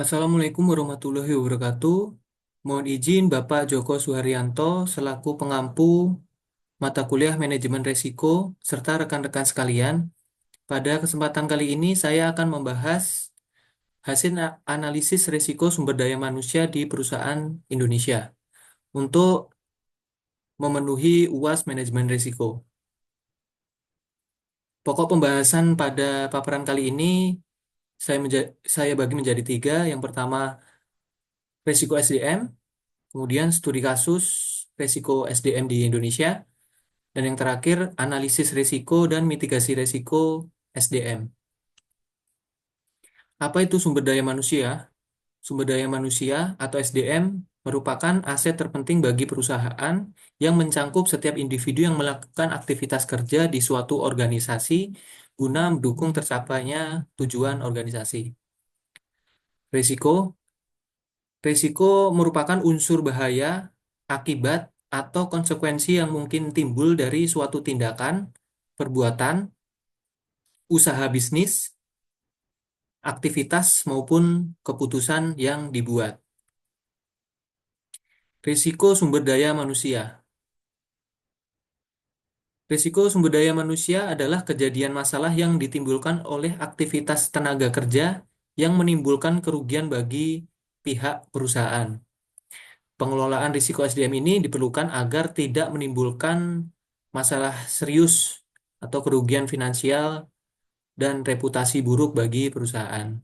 Assalamualaikum warahmatullahi wabarakatuh. Mohon izin Bapak Joko Suharyanto selaku pengampu mata kuliah manajemen risiko serta rekan-rekan sekalian. Pada kesempatan kali ini saya akan membahas hasil analisis risiko sumber daya manusia di perusahaan Indonesia untuk memenuhi UAS manajemen risiko. Pokok pembahasan pada paparan kali ini saya bagi menjadi tiga. Yang pertama, risiko SDM. Kemudian studi kasus risiko SDM di Indonesia, dan yang terakhir analisis risiko dan mitigasi risiko SDM. Apa itu sumber daya manusia? Sumber daya manusia atau SDM merupakan aset terpenting bagi perusahaan yang mencangkup setiap individu yang melakukan aktivitas kerja di suatu organisasi guna mendukung tercapainya tujuan organisasi. Risiko Risiko merupakan unsur bahaya, akibat, atau konsekuensi yang mungkin timbul dari suatu tindakan, perbuatan, usaha bisnis, aktivitas, maupun keputusan yang dibuat. Risiko sumber daya manusia. Risiko sumber daya manusia adalah kejadian masalah yang ditimbulkan oleh aktivitas tenaga kerja yang menimbulkan kerugian bagi pihak perusahaan. Pengelolaan risiko SDM ini diperlukan agar tidak menimbulkan masalah serius atau kerugian finansial dan reputasi buruk bagi perusahaan.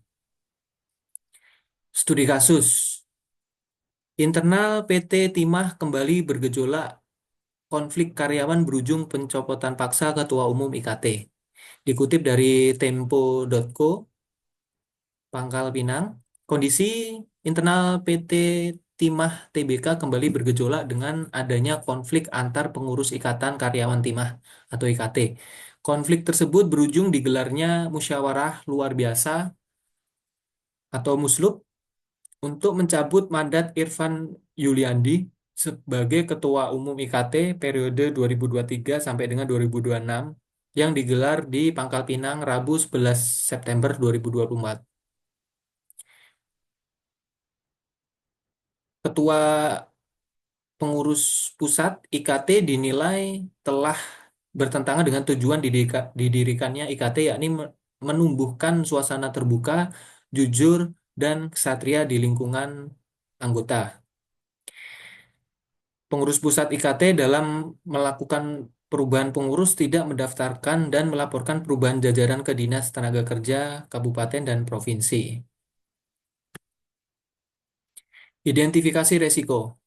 Studi kasus. Internal PT Timah kembali bergejolak, konflik karyawan berujung pencopotan paksa Ketua Umum IKT. Dikutip dari Tempo.co, Pangkal Pinang, kondisi internal PT Timah TBK kembali bergejolak dengan adanya konflik antar pengurus Ikatan Karyawan Timah atau IKT. Konflik tersebut berujung digelarnya musyawarah luar biasa atau musluk untuk mencabut mandat Irfan Yuliandi sebagai Ketua Umum IKT periode 2023 sampai dengan 2026 yang digelar di Pangkal Pinang Rabu 11 September 2024. Ketua Pengurus Pusat IKT dinilai telah bertentangan dengan tujuan didirikannya IKT, yakni menumbuhkan suasana terbuka, jujur, dan kesatria di lingkungan anggota. Pengurus Pusat IKT dalam melakukan perubahan pengurus tidak mendaftarkan dan melaporkan perubahan jajaran ke Dinas Tenaga Kerja Kabupaten dan Provinsi. Identifikasi resiko.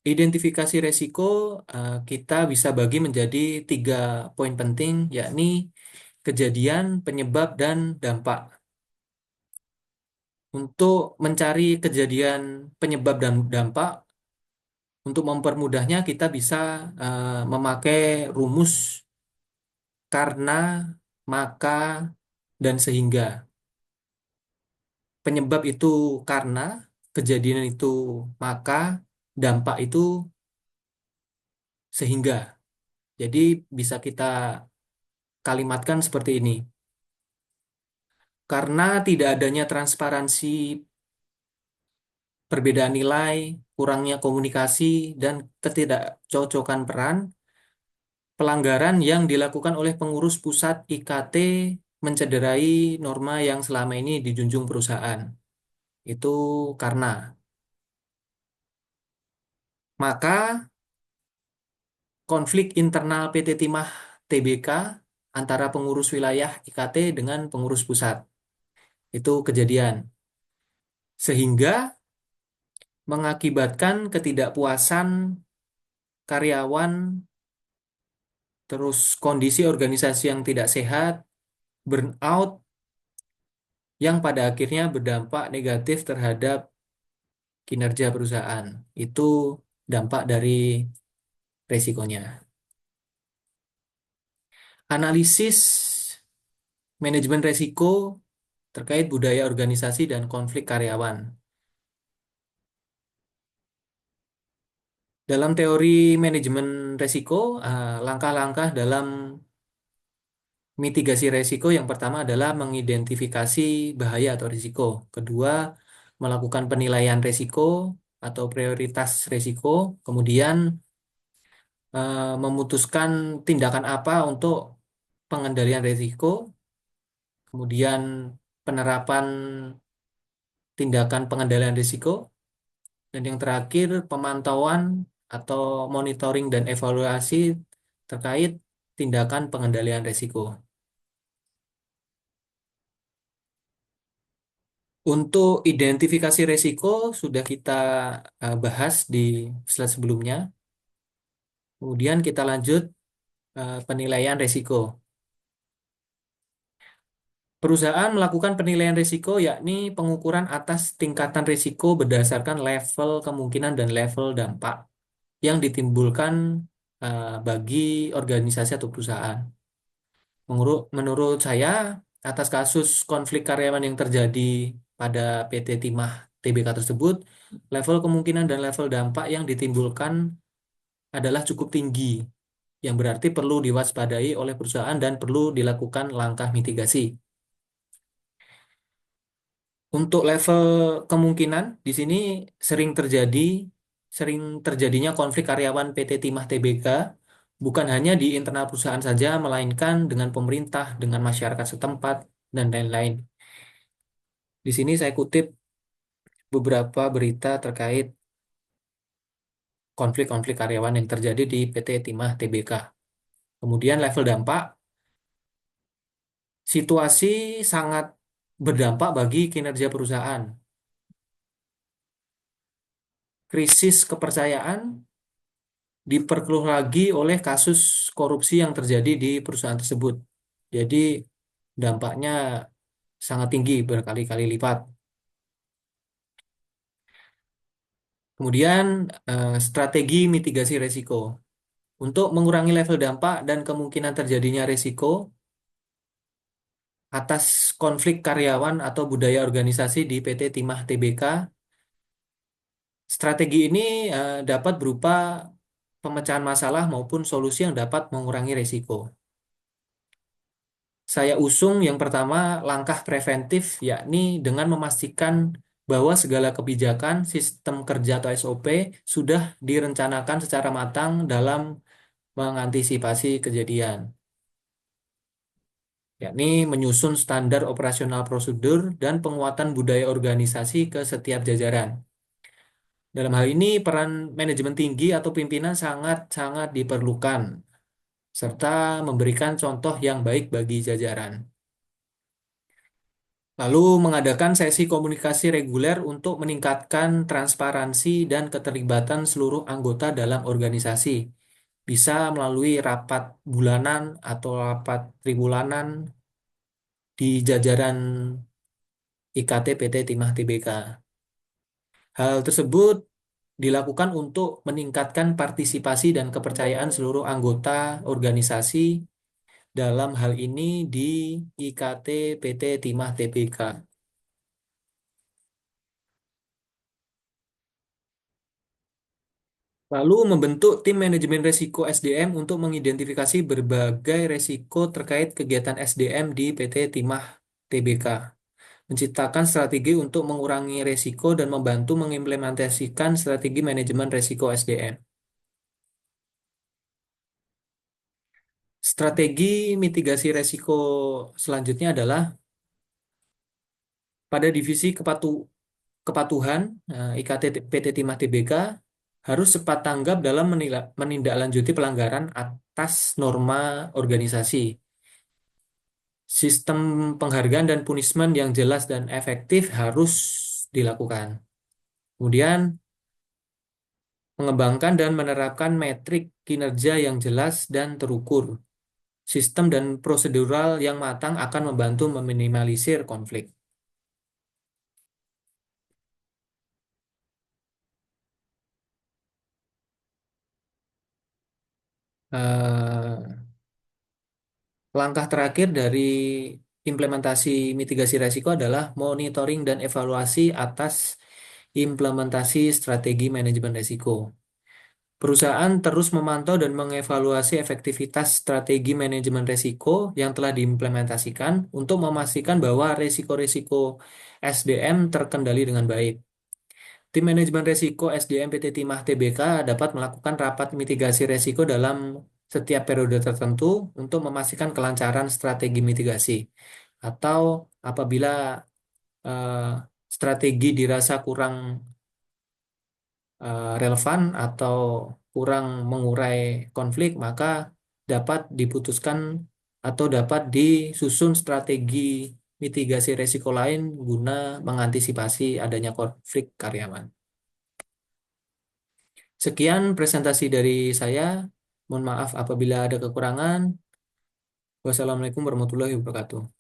Identifikasi resiko kita bisa bagi menjadi tiga poin penting, yakni kejadian, penyebab, dan dampak. Untuk mencari kejadian, penyebab, dan dampak, untuk mempermudahnya kita bisa memakai rumus karena, maka, dan sehingga. Penyebab itu karena, kejadian itu maka, dampak itu sehingga. Jadi bisa kita kalimatkan seperti ini. Karena tidak adanya transparansi, perbedaan nilai, kurangnya komunikasi, dan ketidakcocokan peran, pelanggaran yang dilakukan oleh pengurus pusat IKT mencederai norma yang selama ini dijunjung perusahaan. Itu karena. Maka konflik internal PT Timah TBK antara pengurus wilayah IKT dengan pengurus pusat. Itu kejadian. Sehingga mengakibatkan ketidakpuasan karyawan, terus kondisi organisasi yang tidak sehat, burnout, yang pada akhirnya berdampak negatif terhadap kinerja perusahaan. Itu dampak dari resikonya. Analisis manajemen resiko terkait budaya organisasi dan konflik karyawan. Dalam teori manajemen resiko, langkah-langkah dalam Mitigasi resiko yang pertama adalah mengidentifikasi bahaya atau risiko. Kedua, melakukan penilaian risiko atau prioritas risiko. Kemudian memutuskan tindakan apa untuk pengendalian risiko. Kemudian penerapan tindakan pengendalian risiko. Dan yang terakhir, pemantauan atau monitoring dan evaluasi terkait tindakan pengendalian risiko. Untuk identifikasi risiko sudah kita bahas di slide sebelumnya. Kemudian kita lanjut penilaian risiko. Perusahaan melakukan penilaian risiko yakni pengukuran atas tingkatan risiko berdasarkan level kemungkinan dan level dampak yang ditimbulkan bagi organisasi atau perusahaan. Menurut saya, atas kasus konflik karyawan yang terjadi pada PT Timah Tbk tersebut, level kemungkinan dan level dampak yang ditimbulkan adalah cukup tinggi, yang berarti perlu diwaspadai oleh perusahaan dan perlu dilakukan langkah mitigasi. Untuk level kemungkinan, di sini sering terjadi, sering terjadinya konflik karyawan PT Timah Tbk, bukan hanya di internal perusahaan saja, melainkan dengan pemerintah, dengan masyarakat setempat, dan lain-lain. Di sini saya kutip beberapa berita terkait konflik-konflik karyawan yang terjadi di PT Timah Tbk. Kemudian level dampak, situasi sangat berdampak bagi kinerja perusahaan. Krisis kepercayaan diperkeruh lagi oleh kasus korupsi yang terjadi di perusahaan tersebut. Jadi dampaknya sangat tinggi berkali-kali lipat. Kemudian strategi mitigasi risiko. Untuk mengurangi level dampak dan kemungkinan terjadinya risiko atas konflik karyawan atau budaya organisasi di PT Timah Tbk, strategi ini dapat berupa pemecahan masalah maupun solusi yang dapat mengurangi risiko. Saya usung yang pertama langkah preventif, yakni dengan memastikan bahwa segala kebijakan, sistem kerja atau SOP sudah direncanakan secara matang dalam mengantisipasi kejadian, yakni menyusun standar operasional prosedur dan penguatan budaya organisasi ke setiap jajaran. Dalam hal ini, peran manajemen tinggi atau pimpinan sangat-sangat diperlukan, serta memberikan contoh yang baik bagi jajaran. Lalu mengadakan sesi komunikasi reguler untuk meningkatkan transparansi dan keterlibatan seluruh anggota dalam organisasi. Bisa melalui rapat bulanan atau rapat tribulanan di jajaran IKT PT Timah Tbk. Hal tersebut dilakukan untuk meningkatkan partisipasi dan kepercayaan seluruh anggota organisasi dalam hal ini di IKT PT Timah Tbk. Lalu membentuk tim manajemen risiko SDM untuk mengidentifikasi berbagai risiko terkait kegiatan SDM di PT Timah Tbk. Menciptakan strategi untuk mengurangi risiko dan membantu mengimplementasikan strategi manajemen risiko SDM. Strategi mitigasi risiko selanjutnya adalah pada divisi kepatuhan IKT PT Timah Tbk harus cepat tanggap dalam menindaklanjuti pelanggaran atas norma organisasi. Sistem penghargaan dan punishment yang jelas dan efektif harus dilakukan. Kemudian, mengembangkan dan menerapkan metrik kinerja yang jelas dan terukur. Sistem dan prosedural yang matang akan membantu meminimalisir konflik. Eh, Langkah terakhir dari implementasi mitigasi risiko adalah monitoring dan evaluasi atas implementasi strategi manajemen risiko. Perusahaan terus memantau dan mengevaluasi efektivitas strategi manajemen risiko yang telah diimplementasikan untuk memastikan bahwa risiko-risiko SDM terkendali dengan baik. Tim manajemen risiko SDM PT Timah Tbk dapat melakukan rapat mitigasi risiko dalam setiap periode tertentu untuk memastikan kelancaran strategi mitigasi. Atau apabila eh, strategi dirasa kurang relevan atau kurang mengurai konflik, maka dapat diputuskan atau dapat disusun strategi mitigasi risiko lain guna mengantisipasi adanya konflik karyawan. Sekian presentasi dari saya. Mohon maaf apabila ada kekurangan. Wassalamualaikum warahmatullahi wabarakatuh.